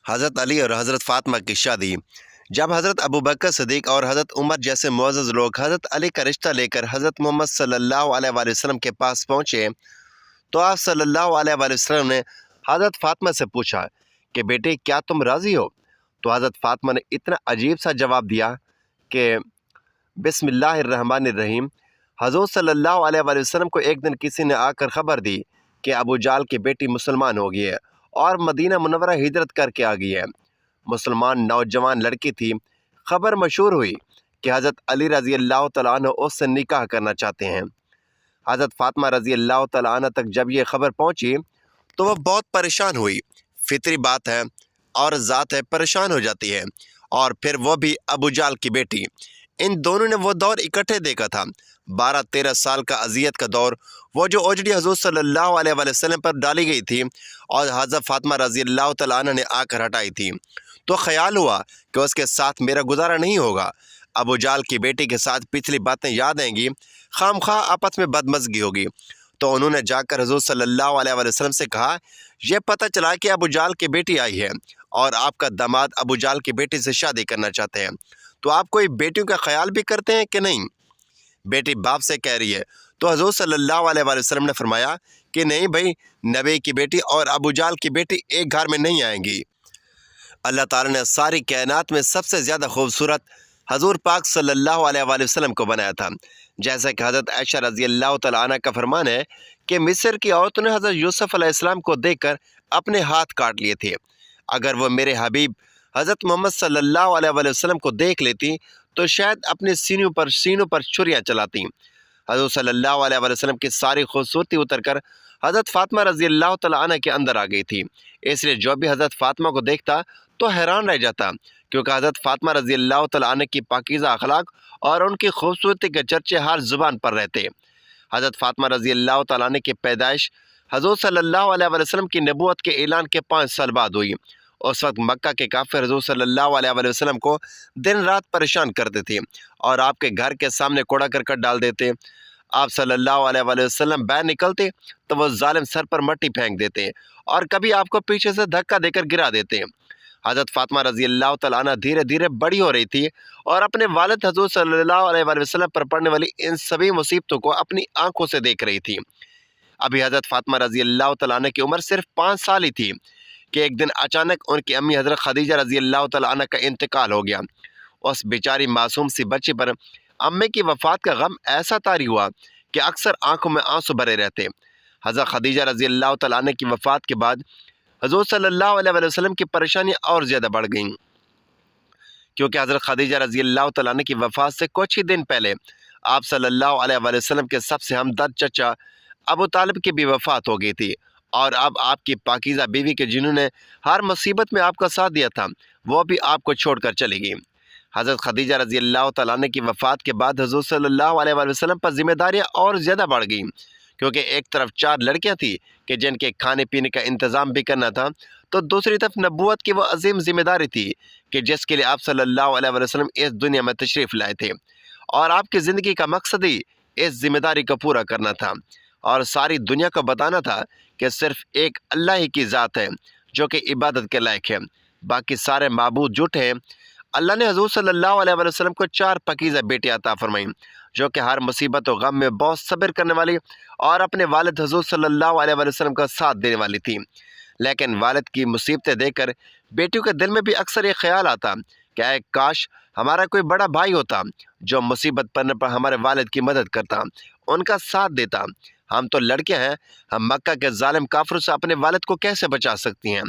حضرت علی اور حضرت فاطمہ کی شادی۔ جب حضرت ابوبکر صدیق اور حضرت عمر جیسے معزز لوگ حضرت علی کا رشتہ لے کر حضرت محمد صلی اللہ علیہ وآلہ وسلم کے پاس پہنچے تو آپ صلی اللہ علیہ وآلہ وسلم نے حضرت فاطمہ سے پوچھا کہ بیٹے کیا تم راضی ہو؟ تو حضرت فاطمہ نے اتنا عجیب سا جواب دیا کہ بسم اللہ الرحمن الرحیم۔ حضور صلی اللہ علیہ وآلہ وسلم کو ایک دن کسی نے آ کر خبر دی کہ ابو جال کی بیٹی مسلمان ہو گئی ہے اور مدینہ منورہ ہجرت کر کے آ گئی ہے۔ مسلمان نوجوان لڑکی تھی۔ خبر مشہور ہوئی کہ حضرت علی رضی اللہ تعالیٰ عنہ اس سے نکاح کرنا چاہتے ہیں۔ حضرت فاطمہ رضی اللہ تعالیٰ عنہ تک جب یہ خبر پہنچی تو وہ بہت پریشان ہوئی۔ فطری بات ہے اور ذات ہے، پریشان ہو جاتی ہے، اور پھر وہ بھی ابو جال کی بیٹی۔ ان دونوں نے وہ دور اکٹھے دیکھا تھا، 12-13 سال کا اذیت کا دور، وہ جو اوجڑی حضور صلی اللہ علیہ وآلہ وسلم پر ڈالی گئی تھی اور حضرت فاطمہ رضی اللہ تعالیٰ عنہ نے آ کر ہٹائی تھی۔ تو خیال ہوا کہ اس کے ساتھ میرا گزارا نہیں ہوگا۔ ابو جال کی بیٹی کے ساتھ پچھلی باتیں یاد آئیں گی، خام خواہ آپس میں بدمزگی ہوگی۔ تو انہوں نے جا کر حضور صلی اللہ علیہ وآلہ وسلم سے کہا، یہ پتہ چلا کہ ابو جال کی بیٹی آئی ہے اور آپ کا داماد ابو جال کی بیٹی سے شادی کرنا چاہتے ہیں، تو آپ کوئی بیٹیوں کا خیال بھی کرتے ہیں کہ نہیں؟ بیٹی باپ سے کہہ رہی ہے۔ تو حضور صلی اللہ علیہ وآلہ وسلم نے فرمایا کہ نہیں بھائی، نبی کی بیٹی اور ابو جال کی بیٹی ایک گھر میں نہیں آئیں گی۔ اللہ تعالیٰ نے ساری کائنات میں سب سے زیادہ خوبصورت حضور پاک صلی اللہ علیہ وآلہ وسلم کو بنایا تھا، جیسا کہ حضرت عائشہ رضی اللہ تعالیٰ عنہ کا فرمان ہے کہ مصر کی عورتوں نے حضرت یوسف علیہ السلام کو دیکھ کر اپنے ہاتھ کاٹ لیے تھے۔ اگر وہ میرے حبیب حضرت محمد صلی اللہ علیہ وآلہ وسلم کو دیکھ لیتی تو شاید اپنے سینوں پر چھریاں چلاتی۔ حضرت صلی اللہ علیہ وآلہ وسلم کی ساری خوبصورتی اتر کر حضرت فاطمہ رضی اللہ تعالیٰ عنہ کے اندر آ گئی تھی، اس لیے جو بھی حضرت فاطمہ کو دیکھتا تو حیران رہ جاتا، کیونکہ حضرت فاطمہ رضی اللہ تعالیٰ عنہ کی پاکیزہ اخلاق اور ان کی خوبصورتی کے چرچے ہر زبان پر رہتے۔ حضرت فاطمہ رضی اللہ تعالیٰ عنہ کی پیدائش حضور صلی اللہ علیہ وآلہ وسلم کی نبوت کے اعلان کے 5 سال بعد ہوئی۔ اس وقت مکہ کے کافر حضور صلی اللہ علیہ وآلہ وسلم کو دن رات پریشان کرتے تھے اور آپ کے گھر کے سامنے کوڑا کرکٹ ڈال دیتے۔ آپ صلی اللہ علیہ وآلہ وسلم باہر نکلتے تو وہ ظالم سر پر مٹی پھینک دیتے اور کبھی آپ کو پیچھے سے دھکا دے کر گرا دیتے۔ حضرت فاطمہ رضی اللہ تعالیٰ عنہ دھیرے دھیرے بڑی ہو رہی تھی اور اپنے والد حضور صلی اللہ علیہ وآلہ وسلم پر پڑنے والی ان سبھی مصیبتوں کو اپنی آنکھوں سے دیکھ رہی تھی۔ ابھی حضرت فاطمہ رضی اللہ تعالیٰ عنہ کی عمر صرف 5 سال ہی تھی کہ ایک دن اچانک ان کی امی حضرت خدیجہ رضی اللہ تعالیٰ عنہ کا انتقال ہو گیا۔ اس بیچاری معصوم سی بچی پر امی کی وفات کا غم ایسا طاری ہوا کہ اکثر آنکھوں میں آنسو بھرے رہتے۔ حضرت خدیجہ رضی اللہ تعالیٰ عنہ کی وفات کے بعد حضور صلی اللہ علیہ وآلہ وسلم کی پریشانیاں اور زیادہ بڑھ گئیں، کیونکہ حضرت خدیجہ رضی اللہ تعالیٰ عنہ کی وفات سے کچھ ہی دن پہلے آپ صلی اللہ علیہ وآلہ وسلم کے سب سے ہمدرد چچا ابو طالب کی بھی وفات ہو گئی تھی، اور اب آپ کی پاکیزہ بیوی کے جنہوں نے ہر مصیبت میں آپ کا ساتھ دیا تھا وہ بھی آپ کو چھوڑ کر چلی گئی۔ حضرت خدیجہ رضی اللہ تعالیٰ عنہ کی وفات کے بعد حضور صلی اللہ علیہ وآلہ وسلم پر ذمہ داریاں اور زیادہ بڑھ گئیں، کیونکہ ایک طرف 4 لڑکیاں تھیں کہ جن کے کھانے پینے کا انتظام بھی کرنا تھا، تو دوسری طرف نبوت کی وہ عظیم ذمہ داری تھی کہ جس کے لیے آپ صلی اللہ علیہ وآلہ وسلم اس دنیا میں تشریف لائے تھے، اور آپ کی زندگی کا مقصد ہی اس ذمہ داری کو پورا کرنا تھا اور ساری دنیا کو بتانا تھا کہ صرف ایک اللہ ہی کی ذات ہے جو کہ عبادت کے لائق ہے، باقی سارے معبود جھوٹے ہیں۔ اللہ نے حضور صلی اللہ علیہ وآلہ وسلم کو 4 پاکیزہ بیٹی عطا فرمائیں جو کہ ہر مصیبت و غم میں بہت صبر کرنے والی اور اپنے والد حضور صلی اللہ علیہ وآلہ وسلم کا ساتھ دینے والی تھی۔ لیکن والد کی مصیبتیں دیکھ کر بیٹیوں کے دل میں بھی اکثر یہ خیال آتا کہ اے کاش ہمارا کوئی بڑا بھائی ہوتا جو مصیبت پڑنے پر ہمارے والد کی مدد کرتا، ان کا ساتھ دیتا۔ ہم تو لڑکیاں ہیں، ہم مکہ کے ظالم کافروں سے اپنے والد کو کیسے بچا سکتی ہیں؟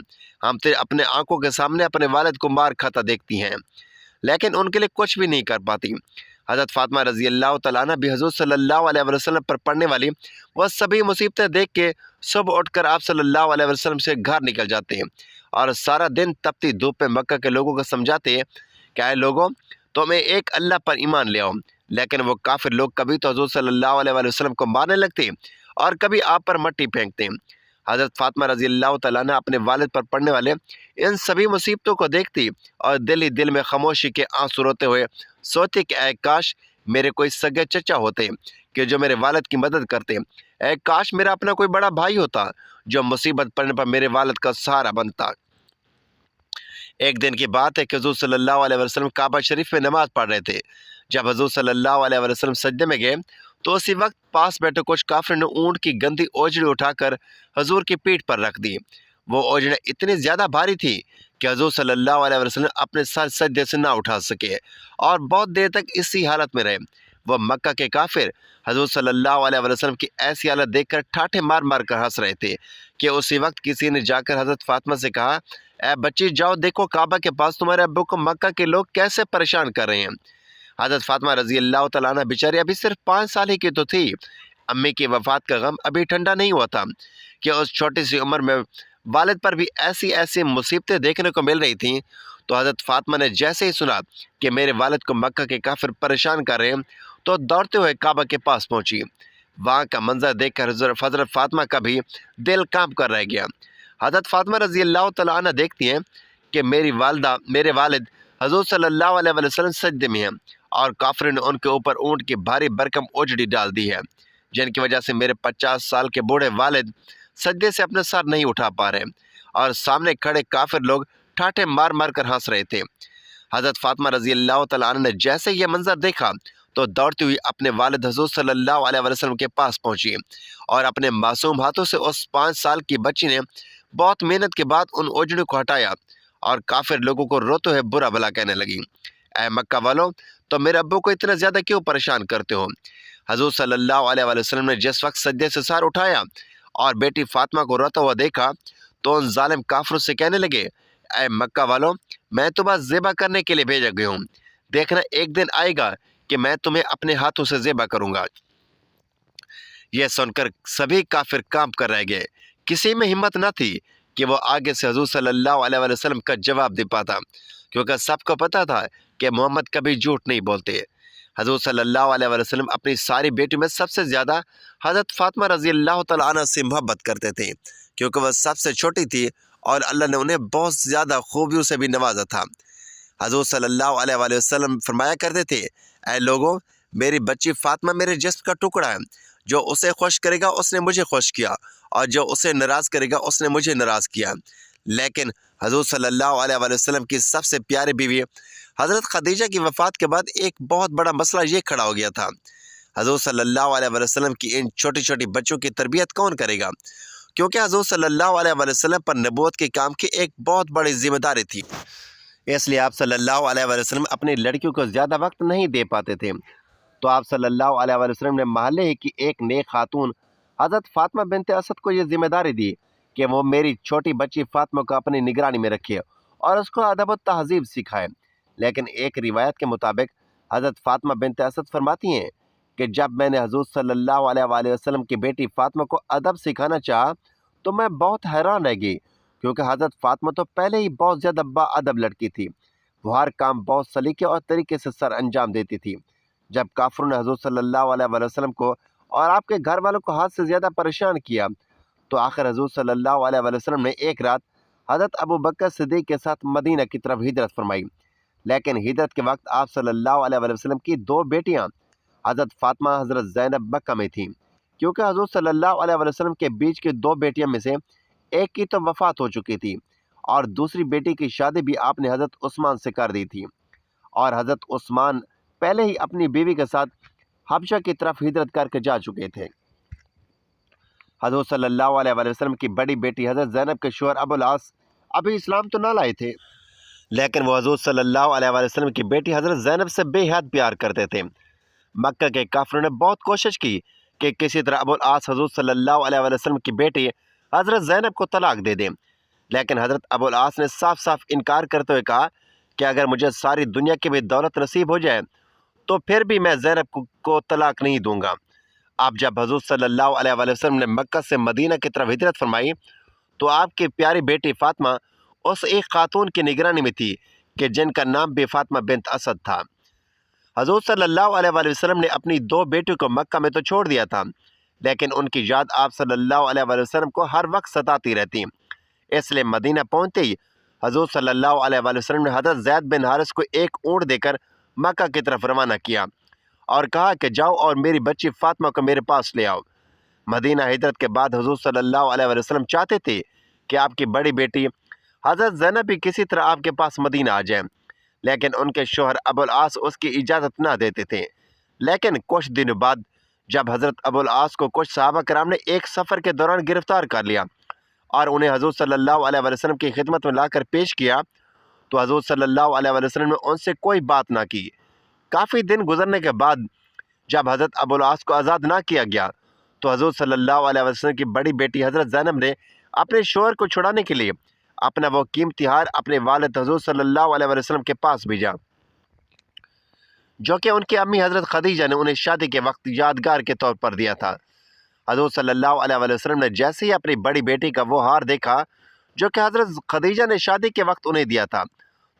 ہم تو اپنے آنکھوں کے سامنے اپنے والد کو مار کھاتا دیکھتی ہیں، لیکن ان کے لیے کچھ بھی نہیں کر پاتی۔ حضرت فاطمہ رضی اللہ تعالیٰ عنہ بھی حضور صلی اللہ علیہ وسلم پر پڑنے والی وہ سبھی مصیبتیں دیکھ کے صبح اٹھ کر آپ صلی اللہ علیہ وسلم سے گھر نکل جاتے ہیں اور سارا دن تپتی دھوپ میں مکہ کے لوگوں کو سمجھاتے ہیں کہ اے لوگوں، تمہیں ایک اللہ پر ایمان لے آؤ۔ لیکن وہ کافر لوگ کبھی تو حضور صلی اللہ علیہ وسلم کو مارنے لگتے اور کبھی آپ پر مٹی پھینکتے۔ حضرت فاطمہ رضی اللہ تعالیٰ عنہ اپنے والد پر پڑنے والے ان سبھی مصیبتوں کو دیکھتی اور دل ہی دل میں خاموشی کے آنسو روتے ہوئے سوچتی کہ اے کاش میرے کوئی سگے چچا ہوتے کہ جو میرے والد کی مدد کرتے، اے کاش میرا اپنا کوئی بڑا بھائی ہوتا جو مصیبت پڑنے پر میرے والد کا سہارا بنتا۔ ایک دن کی بات ہے کہ حضور صلی اللہ علیہ وسلم کعبہ شریف میں نماز پڑھ رہے تھے۔ جب حضور صلی اللہ علیہ وسلم سجدے میں گئے تو اسی وقت پاس بیٹھے کچھ کافروں نے اونٹ کی گندی اوجڑی اٹھا کر حضور کی پیٹھ پر رکھ دی۔ وہ اوجڑیں اتنی زیادہ بھاری تھی کہ حضور صلی اللہ علیہ وسلم اپنے سر سجدے سے نہ اٹھا سکے اور بہت دیر تک اسی حالت میں رہے۔ وہ مکہ کے کافر حضور صلی اللہ علیہ وسلم کی ایسی حالت دیکھ کر ٹھاٹھے مار مار کر ہنس رہے تھے کہ اسی وقت کسی نے جا کر حضرت فاطمہ سے کہا، اے بچی جاؤ دیکھو کعبہ کے پاس تمہارے ابو کو مکہ کے لوگ کیسے پریشان کر رہے ہیں۔ حضرت فاطمہ رضی اللہ تعالیٰ عنہ بیچاری ابھی صرف 5 سال ہی کی تو تھی۔ امی کی وفات کا غم ابھی ٹھنڈا نہیں ہوا تھا کہ اس چھوٹی سی عمر میں والد پر بھی ایسی مصیبتیں دیکھنے کو مل رہی تھیں۔ تو حضرت فاطمہ نے جیسے ہی سنا کہ میرے والد کو مکہ کے کافر پریشان کر رہے ہیں تو دوڑتے ہوئے کعبہ کے پاس پہنچی۔ وہاں کا منظر دیکھ کر حضرت فاطمہ کا بھی دل کانپ کر رہ گیا۔ حضرت فاطمہ رضی اللہ تعالیٰ عنہ دیکھتی ہیں کہ میرے والد حضور صلی اللہ علیہ وسلم سجدے میں ہیں اور کافروں نے ان کے اوپر اونٹ کی بھاری بھرکم اوجڑی ڈال دی ہے، جن کی وجہ سے میرے 50 سال کے بوڑھے والد سجدے سے اپنے سر نہیں اٹھا پا رہے اور سامنے کھڑے کافر لوگ ٹھاٹھے مار مار کر ہنس رہے تھے۔ حضرت فاطمہ رضی اللہ تعالیٰ عنہ نے جیسے یہ منظر دیکھا تو دوڑتی ہوئی اپنے والد حضور صلی اللہ علیہ وسلم کے پاس پہنچی اور اپنے معصوم ہاتھوں سے اس 5 سال کی بچی نے بہت محنت کے بعد ان اوجڑوں کو ہٹایا اور کافر لوگوں کو روتے ہوئے برا بھلا کہنے لگی، اے مکہ والوں، تو میرے ابو کو اتنا زیادہ کیوں پریشان کرتے ہو؟ حضور صلی اللہ علیہ وسلم نے جس وقت سجدے سے سر اٹھایا اور بیٹی فاطمہ کو روتا ہوا دیکھا تو ان ظالم کافروں سے کہنے لگے، اے مکہ والوں، میں تمہیں ذبح کرنے کے لیے بھیجا گیا ہوں، دیکھنا ایک دن آئے گا کہ میں تمہیں اپنے ہاتھوں سے ذبح کروں گا۔ یہ سن کر سبھی کافر کانپ کر رہ گئے۔ کسی میں ہمت نہ تھی کہ وہ آگے سے حضور صلی اللہ علیہ وسلم کا جواب دے پاتا، کیونکہ سب کو پتا تھا کہ محمد کبھی جھوٹ نہیں بولتے۔ حضور صلی اللہ علیہ وسلم اپنی ساری بیٹیوں میں سب سے زیادہ حضرت فاطمہ رضی اللہ تعالیٰ عنہ سے محبت کرتے تھے، کیونکہ وہ سب سے چھوٹی تھی اور اللہ نے انہیں بہت زیادہ خوبیوں سے بھی نوازا تھا۔ حضور صلی اللہ علیہ وسلم فرمایا کرتے تھے، اے لوگوں، میری بچی فاطمہ میرے جسم کا ٹکڑا ہے، جو اسے خوش کرے گا اس نے مجھے خوش کیا اور جو اسے ناراض کرے گا اس نے مجھے ناراض کیا۔ لیکن حضور صلی اللہ علیہ وسلم کی سب سے پیاری بیوی حضرت خدیجہ کی وفات کے بعد ایک بہت بڑا مسئلہ یہ کھڑا ہو گیا تھا، حضور صلی اللہ علیہ وسلم کی ان چھوٹی چھوٹی بچوں کی تربیت کون کرے گا؟ کیونکہ حضور صلی اللہ علیہ وسلم پر نبوت کے کام کی ایک بہت بڑی ذمہ داری تھی، اس لیے آپ صلی اللہ علیہ وسلم اپنی لڑکیوں کو زیادہ وقت نہیں دے پاتے تھے۔ تو آپ صلی اللہ علیہ وسلم نے محلے ہی کی ایک نیک خاتون حضرت فاطمہ بنت اسد کو یہ ذمہ داری دی کہ وہ میری چھوٹی بچی فاطمہ کو اپنی نگرانی میں رکھے اور اس کو ادب و تہذیب سکھائے۔ لیکن ایک روایت کے مطابق حضرت فاطمہ بنت اسد فرماتی ہیں کہ جب میں نے حضور صلی اللہ علیہ وسلم کی بیٹی فاطمہ کو ادب سکھانا چاہا تو میں بہت حیران رہ گئی، کیونکہ حضرت فاطمہ تو پہلے ہی بہت زیادہ با ادب لڑکی تھی۔ وہ ہر کام بہت سلیقے اور طریقے سے سر انجام دیتی تھی۔ جب کافروں نے حضور صلی اللہ علیہ وسلم کو اور آپ کے گھر والوں کو حد سے زیادہ پریشان کیا تو آخر حضور صلی اللہ علیہ وسلم نے ایک رات حضرت ابو بکر صدیق کے ساتھ مدینہ کی طرف ہجرت فرمائی۔ لیکن ہجرت کے وقت آپ صلی اللہ علیہ وسلم کی 2 بیٹیاں حضرت فاطمہ حضرت زینب مکہ میں تھیں، کیونکہ حضور صلی اللہ علیہ وسلم کے بیچ کی 2 بیٹیاں میں سے ایک کی تو وفات ہو چکی تھی اور دوسری بیٹی کی شادی بھی آپ نے حضرت عثمان سے کر دی تھی، اور حضرت عثمان پہلے ہی اپنی بیوی کے ساتھ حبشہ کی طرف ہجرت کر کے جا چکے تھے۔ حضور صلی اللہ علیہ وسلم کی بڑی بیٹی حضرت زینب کے شوہر ابو العاص ابھی اسلام تو نہ لائے تھے، لیکن وہ حضور صلی اللہ علیہ وسلم کی بیٹی حضرت زینب سے بے حد پیار کرتے تھے۔ مکہ کے کافروں نے بہت کوشش کی کہ کسی طرح ابو العاص حضور صلی اللہ علیہ وسلم کی بیٹی حضرت زینب کو طلاق دے دیں، لیکن حضرت ابو العاص نے صاف صاف انکار کرتے ہوئے کہا کہ اگر مجھے ساری دنیا کی بھی دولت نصیب ہو جائے تو پھر بھی میں زینب کو طلاق نہیں دوں گا۔ اب جب حضور صلی اللہ علیہ وسلم نے مکہ سے مدینہ کی طرف ہجرت فرمائی تو آپ کی پیاری بیٹی فاطمہ اس ایک خاتون کی نگرانی میں تھی کہ جن کا نام بھی فاطمہ بنت اسد تھا۔ حضور صلی اللہ علیہ وسلم نے اپنی 2 بیٹیوں کو مکہ میں تو چھوڑ دیا تھا، لیکن ان کی یاد آپ صلی اللہ علیہ وسلم کو ہر وقت ستاتی رہتی، اس لیے مدینہ پہنچتے ہی حضور صلی اللہ علیہ وسلم نے حضرت زید بن حارث کو ایک اونٹ دے کر مکہ کی طرف روانہ کیا اور کہا کہ جاؤ اور میری بچی فاطمہ کو میرے پاس لے آؤ۔ مدینہ ہجرت کے بعد حضور صلی اللہ علیہ وسلم چاہتے تھے کہ آپ کی بڑی بیٹی حضرت زینب بھی کسی طرح آپ کے پاس مدینہ آ جائیں، لیکن ان کے شوہر ابو العاص اس کی اجازت نہ دیتے تھے۔ لیکن کچھ دنوں بعد جب حضرت ابو العاص کو کچھ صحابہ کرام نے ایک سفر کے دوران گرفتار کر لیا اور انہیں حضور صلی اللہ علیہ وسلم کی خدمت میں لا کر پیش کیا، تو حضور صلی اللہ علیہ وسلم نے ان سے کوئی بات نہ کی۔ کافی دن گزرنے کے بعد جب حضرت ابو العاص کو آزاد نہ کیا گیا تو حضور صلی اللہ علیہ وسلم کی بڑی بیٹی حضرت زینب نے اپنے شوہر کو چھڑانے کے لیے اپنا وہ قیمتی ہار اپنے والد حضور صلی اللہ علیہ وسلم کے پاس بھیجا، جو کہ ان کی امی حضرت خدیجہ نے انہیں شادی کے وقت یادگار کے طور پر دیا تھا۔ حضور صلی اللہ علیہ وسلم نے جیسے ہی اپنی بڑی بیٹی کا وہ ہار دیکھا جو کہ حضرت خدیجہ نے شادی کے وقت انہیں دیا تھا،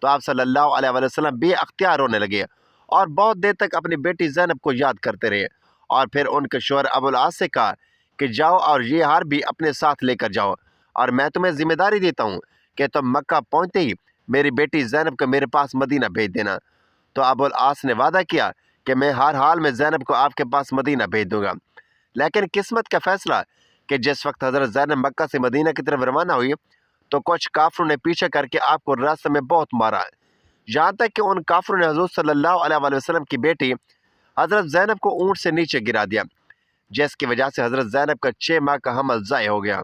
تو آپ صلی اللہ علیہ وسلم بے اختیار رونے لگے اور بہت دیر تک اپنی بیٹی زینب کو یاد کرتے رہے، اور پھر ان کے شوہر ابو العاص سے کہا کہ جاؤ اور یہ ہار بھی اپنے ساتھ لے کر جاؤ، اور میں تمہیں ذمہ داری دیتا ہوں کہ تم مکہ پہنچتے ہی میری بیٹی زینب کو میرے پاس مدینہ بھیج دینا۔ تو ابو العاص نے وعدہ کیا کہ میں ہر حال میں زینب کو آپ کے پاس مدینہ بھیج دوں گا۔ لیکن قسمت کا فیصلہ کہ جس وقت حضرت زینب مکہ سے مدینہ کی طرف روانہ ہوئی تو کچھ کافروں نے پیچھے کر کے آپ کو راستے میں بہت مارا، یہاں تک کہ ان کافروں نے حضور صلی اللہ علیہ وسلم کی بیٹی حضرت زینب کو اونٹ سے نیچے گرا دیا، جس کی وجہ سے حضرت زینب کا 6 ماہ کا حمل ضائع ہو گیا،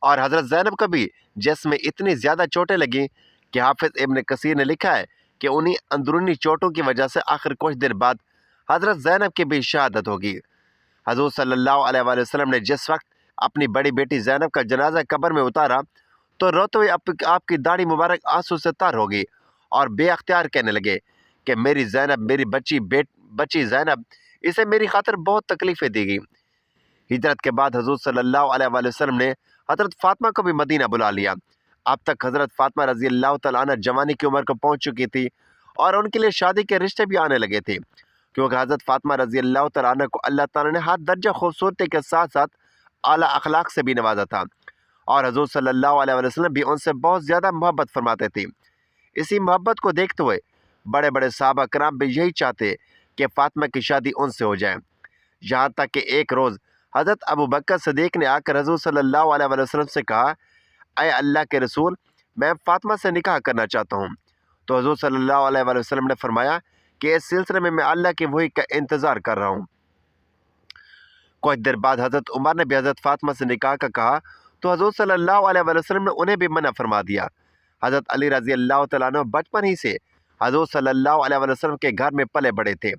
اور حضرت زینب کو بھی جسم میں اتنی زیادہ چوٹیں لگیں کہ حافظ ابن کثیر نے لکھا ہے کہ انہی اندرونی چوٹوں کی وجہ سے آخر کچھ دیر بعد حضرت زینب کی بھی شہادت ہوگی۔ حضور صلی اللہ علیہ وسلم نے جس وقت اپنی بڑی بیٹی زینب کا جنازہ قبر میں اتارا تو روتے ہوئے آپ کی داڑھی مبارک آنسو سے تر ہو گئی اور بے اختیار کہنے لگے کہ میری زینب، میری بچی زینب، اسے میری خاطر بہت تکلیفیں دی گئی۔ ہجرت کے بعد حضور صلی اللہ علیہ وسلم نے حضرت فاطمہ کو بھی مدینہ بلا لیا۔ اب تک حضرت فاطمہ رضی اللہ تعالیٰ عنہ جوانی کی عمر کو پہنچ چکی تھی اور ان کے لیے شادی کے رشتے بھی آنے لگے تھے، کیونکہ حضرت فاطمہ رضی اللہ تعالیٰ عنہ کو اللہ تعالیٰ نے ہر درجہ خوبصورتی کے ساتھ ساتھ اعلیٰ اخلاق سے بھی نوازا تھا، اور حضور صلی اللہ علیہ وسلم بھی ان سے بہت زیادہ محبت فرماتے تھے۔ اسی محبت کو دیکھتے ہوئے بڑے بڑے صحابہ کرام بھی یہی چاہتے کہ فاطمہ کی شادی ان سے ہو جائے، یہاں تک کہ ایک روز حضرت ابو بکر صدیق نے آ کر حضور صلی اللہ علیہ وسلم سے کہا، اے اللہ کے رسول، میں فاطمہ سے نکاح کرنا چاہتا ہوں۔ تو حضور صلی اللہ علیہ وسلم نے فرمایا کہ اس سلسلے میں اللہ کی وحی کا انتظار کر رہا ہوں۔ کچھ دیر بعد حضرت عمر نے بھی حضرت فاطمہ سے نکاح کا کہا تو حضور صلی اللہ علیہ وسلم نے انہیں بھی منع فرما دیا۔ حضرت علی رضی اللہ تعالیٰ عنہ بچپن ہی سے حضور صلی اللہ علیہ وسلم کے گھر میں پلے بڑے تھے،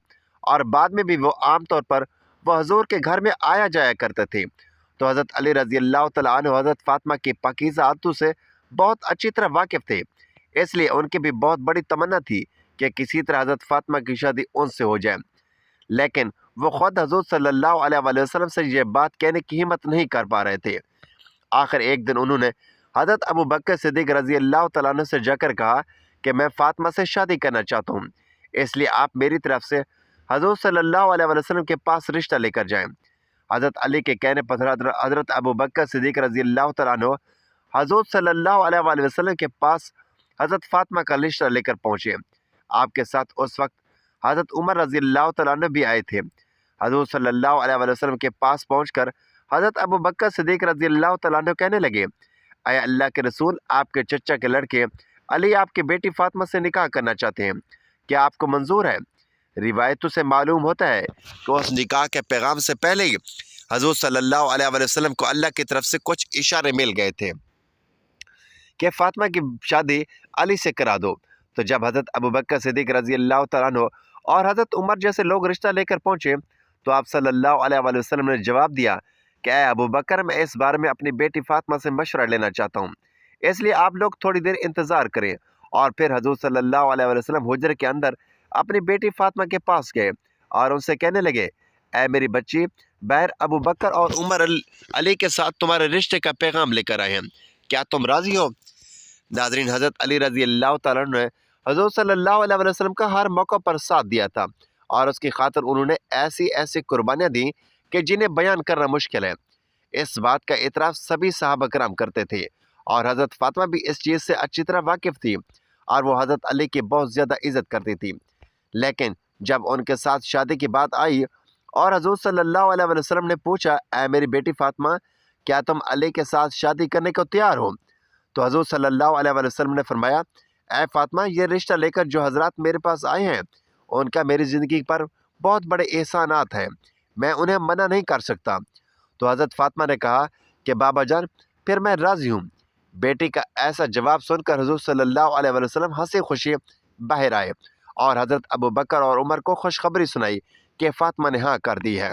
اور بعد میں بھی وہ عام طور پر وہ حضور کے گھر میں آیا جایا کرتے تھے، تو حضرت علی رضی اللہ تعالیٰ عنہ حضرت فاطمہ کی پاکیزہ عادتوں سے بہت اچھی طرح واقف تھے، اس لیے ان کی بھی بہت بڑی تمنا تھی کہ کسی طرح حضرت فاطمہ کی شادی ان سے ہو جائے، لیکن وہ خود حضور صلی اللہ علیہ وسلم سے یہ بات کہنے کی ہمت نہیں کر پا رہے تھے۔ آخر ایک دن انہوں نے حضرت ابو بکر صدیق رضی اللہ تعالیٰ عنہ سے جا کر کہا کہ میں فاطمہ سے شادی کرنا چاہتا ہوں، اس لیے آپ میری طرف سے حضور صلی اللہ علیہ وسلم کے پاس رشتہ لے کر جائیں۔ حضرت علی کے کہنے پر حضرت ابو بکر صدیق رضی اللہ تعالیٰ عنہ حضور صلی اللہ علیہ وسلم کے پاس حضرت فاطمہ کا رشتہ لے کر پہنچے۔ آپ کے ساتھ اس وقت حضرت عمر رضی اللہ تعالیٰ عنہ بھی آئے تھے۔ حضور صلی اللہ علیہ وسلم کے پاس پہنچ کر حضرت ابو بکر صدیق رضی اللہ تعالیٰ عنہ کہنے لگے، اے اللہ کے رسول، آپ کے چچا کے لڑکے علی آپ کی بیٹی فاطمہ سے نکاح کرنا چاہتے ہیں، کیا آپ کو منظور ہے؟ روایتوں سے معلوم ہوتا ہے کہ اس نکاح کے پیغام سے پہلے ہی حضور صلی اللہ علیہ وسلم کو اللہ کی طرف سے کچھ اشارے مل گئے تھے کہ فاطمہ کی شادی علی سے کرا دو۔ تو جب حضرت ابو بکر صدیق رضی اللہ تعالیٰ عنہ اور حضرت عمر جیسے لوگ رشتہ لے کر پہنچے تو آپ صلی اللہ علیہ وسلم نے جواب دیا کہ اے ابو بکر، میں اس بارے میں اپنی بیٹی فاطمہ سے مشورہ لینا چاہتا ہوں، اس لیے آپ لوگ تھوڑی دیر انتظار کریں۔ اور پھر حضور صلی اللہ علیہ وسلم حجرے کے اندر اپنی بیٹی فاطمہ کے پاس گئے اور ان سے کہنے لگے، اے میری بچی، بہر ابو بکر اور عمر علی کے ساتھ تمہارے رشتے کا پیغام لے کر آئے ہیں، کیا تم راضی ہو؟ ناظرین، حضرت علی رضی اللہ تعالیٰ عنہ نے حضور صلی اللہ علیہ وسلم کا ہر موقع پر ساتھ دیا تھا، اور اس کی خاطر انہوں نے ایسی قربانیاں دیں کہ جنہیں بیان کرنا مشکل ہے۔ اس بات کا اعتراف سبھی صحابہ کرام کرتے تھے، اور حضرت فاطمہ بھی اس چیز سے اچھی طرح واقف تھی، اور وہ حضرت علی کی بہت زیادہ عزت کرتی تھی۔ لیکن جب ان کے ساتھ شادی کی بات آئی اور حضور صلی اللہ علیہ وسلم نے پوچھا، اے میری بیٹی فاطمہ، کیا تم علی کے ساتھ شادی کرنے کو تیار ہو؟ تو حضور صلی اللہ علیہ وسلم نے فرمایا اے فاطمہ یہ رشتہ لے کر جو حضرات میرے پاس آئے ہیں ان کا میری زندگی پر بہت بڑے احسانات ہیں، میں انہیں منع نہیں کر سکتا۔ تو حضرت فاطمہ نے کہا کہ بابا جان پھر میں راضی ہوں۔ بیٹی کا ایسا جواب سن کر حضور صلی اللہ علیہ وسلم ہنسی خوشی باہر آئے اور حضرت ابو بکر اور عمر کو خوشخبری سنائی کہ فاطمہ نے ہاں کر دی ہے۔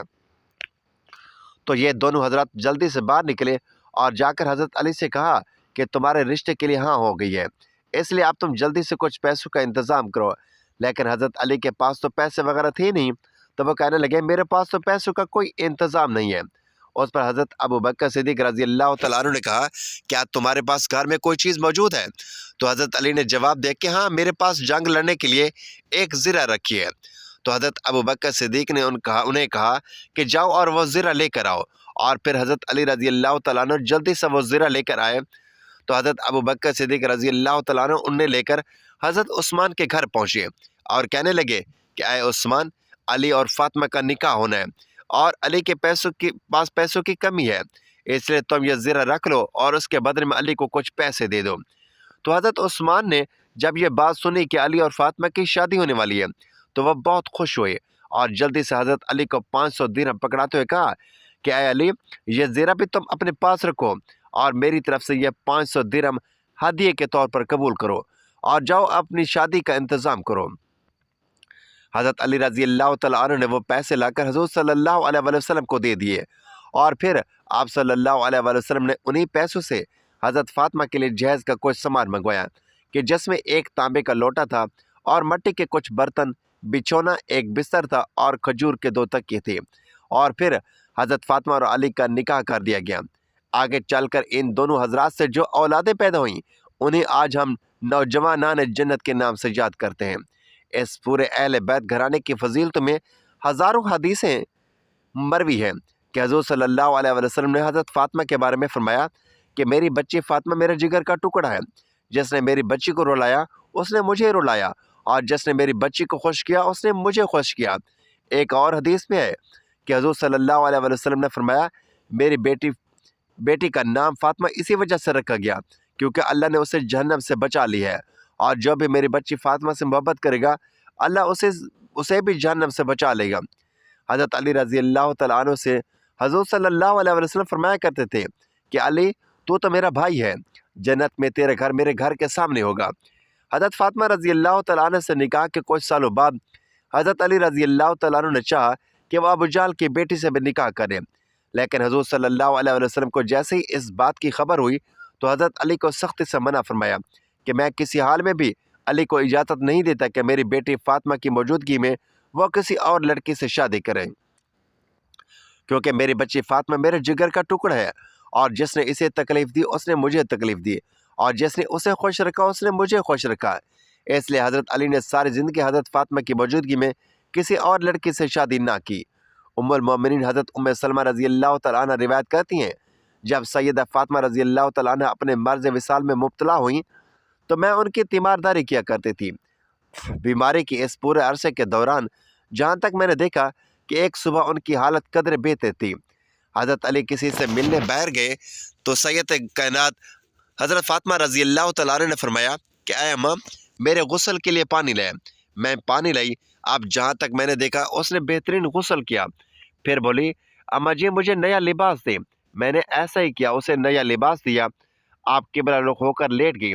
تو یہ دونوں حضرات جلدی سے باہر نکلے اور جا کر حضرت علی سے کہا کہ تمہارے رشتے کے لیے ہاں ہو گئی ہے، اس لیے اب تم جلدی سے کچھ پیسوں کا انتظام کرو۔ لیکن حضرت علی کے پاس تو پیسے وغیرہ تھے نہیں، تو وہ کہنے لگے میرے پاس تو پیسوں کا کوئی انتظام نہیں ہے۔ اس پر حضرت ابو بکر صدیق رضی اللہ تعالیٰ عنہ نے کہا کیا تمہارے پاس گھر میں کوئی چیز موجود ہے؟ تو حضرت علی نے جواب دیا کہ ہاں میرے پاس جنگ لڑنے کے لیے ایک زرہ رکھی ہے۔ تو حضرت ابو بکر صدیق نے انہیں کہا کہ جاؤ اور وہ زرہ لے کر آؤ، اور پھر حضرت علی رضی اللہ تعالیٰ عنہ جلدی سے وہ زرہ لے کر آئے۔ تو حضرت ابو بکر صدیق رضی اللہ تعالیٰ عنہ انہیں لے کر حضرت عثمان کے گھر پہنچے اور کہنے لگے کہ اے عثمان علی اور فاطمہ کا نکاح ہونا ہے اور علی کے پاس پیسوں کی کمی ہے، اس لیے تم یہ زرہ رکھ لو اور اس کے بدلے میں علی کو کچھ پیسے دے دو۔ تو حضرت عثمان نے جب یہ بات سنی کہ علی اور فاطمہ کی شادی ہونے والی ہے تو وہ بہت خوش ہوئے اور جلدی سے حضرت علی کو 500 درہم پکڑاتے ہوئے کہا کہ اے علی یہ زرہ بھی تم اپنے پاس رکھو اور میری طرف سے یہ 500 درہم ہدیے کے طور پر قبول کرو اور جاؤ اپنی شادی کا انتظام کرو۔ حضرت علی رضی اللہ تعالیٰ عنہ نے وہ پیسے لا کر حضور صلی اللہ علیہ وسلم کو دے دیے اور پھر آپ صلی اللہ علیہ وسلم نے انہی پیسوں سے حضرت فاطمہ کے لیے جہیز کا کچھ سامان منگوایا کہ جس میں ایک تانبے کا لوٹا تھا اور مٹی کے کچھ برتن، بچھونا، ایک بستر تھا اور کھجور کے 2 تکیے تھے، اور پھر حضرت فاطمہ اور علی کا نکاح کر دیا گیا۔ آگے چل کر ان دونوں حضرات سے جو اولادیں پیدا ہوئیں انہیں آج ہم نوجوانان جنت کے نام سے یاد کرتے ہیں۔ اس پورے اہل بیت گھرانے کی فضیلتوں میں ہزاروں حدیثیں مروی ہیں کہ حضور صلی اللہ علیہ وسلم نے حضرت فاطمہ کے بارے میں فرمایا کہ میری بچی فاطمہ میرے جگر کا ٹکڑا ہے، جس نے میری بچی کو رلایا اس نے مجھے رلایا، اور جس نے میری بچی کو خوش کیا اس نے مجھے خوش کیا۔ ایک اور حدیث میں ہے کہ حضور صلی اللہ علیہ وسلم نے فرمایا میری بیٹی کا نام فاطمہ اسی وجہ سے رکھا گیا کیونکہ اللہ نے اسے جہنم سے بچا لی ہے، اور جو بھی میری بچی فاطمہ سے محبت کرے گا اللہ اسے بھی جہنم سے بچا لے گا۔ حضرت علی رضی اللہ تعالیٰ عنہ سے حضور صلی اللہ علیہ وسلم فرمایا کرتے تھے کہ علی تو میرا بھائی ہے، جنت میں تیرے گھر میرے گھر کے سامنے ہوگا۔ حضرت فاطمہ رضی اللہ تعالیٰ عنہ سے نکاح کے کچھ سالوں بعد حضرت علی رضی اللہ تعالیٰ عنہ نے چاہا کہ وہ ابو جہل کی بیٹی سے بھی نکاح کرے، لیکن حضور صلی اللہ علیہ وسلم کو جیسے ہی اس بات کی خبر ہوئی تو حضرت علی کو سختی سے منع فرمایا کہ میں کسی حال میں بھی علی کو اجازت نہیں دیتا کہ میری بیٹی فاطمہ کی موجودگی میں وہ کسی اور لڑکی سے شادی کریں، کیونکہ میری بچی فاطمہ میرے جگر کا ٹکڑا ہے، اور جس نے اسے تکلیف دی اس نے مجھے تکلیف دی، اور جس نے اسے خوش رکھا اس نے مجھے خوش رکھا۔ اس لیے حضرت علی نے ساری زندگی حضرت فاطمہ کی موجودگی میں کسی اور لڑکی سے شادی نہ کی۔ ام المومنین حضرت ام سلمہ رضی اللہ تعالیٰ عنہ روایت کرتی ہیں جب سیدہ فاطمہ رضی اللہ تعالیٰ عنہ اپنے مرض وصال میں مبتلا ہوئیں تو میں ان کی تیمارداری کیا کرتی تھی۔ بیماری کی اس پورے عرصے کے دوران جہاں تک میں نے دیکھا کہ ایک صبح ان کی حالت قدر بہتر تھی۔ حضرت علی کسی سے ملنے باہر گئے تو سید کائنات حضرت فاطمہ رضی اللہ تعالیٰ عنہ نے فرمایا کہ اے اماں میرے غسل کے لیے پانی لائے۔ میں پانی لائی، اب جہاں تک میں نے دیکھا اس نے بہترین غسل کیا، پھر بولی اماں جی مجھے نیا لباس دے۔ میں نے ایسا ہی کیا، اسے نیا لباس دیا۔ آپ قبلہ رخ ہو کر لیٹ گئی،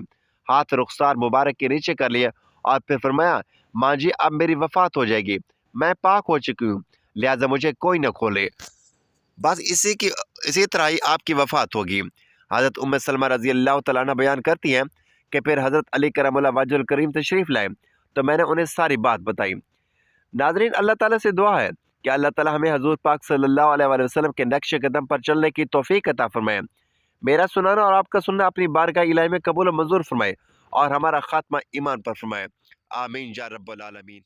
ہاتھ رخسار مبارک کے نیچے کر لیا اور پھر فرمایا ماں جی اب میری وفات ہو جائے گی، میں پاک ہو چکی ہوں، لہٰذا مجھے کوئی نہ کھولے، بس اسی طرح ہی آپ کی وفات ہوگی۔ حضرت ام سلمہ رضی اللہ تعالیٰ عنہ بیان کرتی ہیں کہ پھر حضرت علی کرم اللہ وجہ الکریم تشریف لائے تو میں نے انہیں ساری بات بتائی۔ ناظرین اللہ تعالیٰ سے دعا ہے کہ اللہ تعالیٰ ہمیں حضور پاک صلی اللہ علیہ وسلم کے نقش قدم پر چلنے کی توفیق عطا فرمائے، میرا سنانا اور آپ کا سننا اپنی بارگاہ الہی میں قبول و منظور فرمائے اور ہمارا خاتمہ ایمان پر فرمائے، آمین یا رب العالمین۔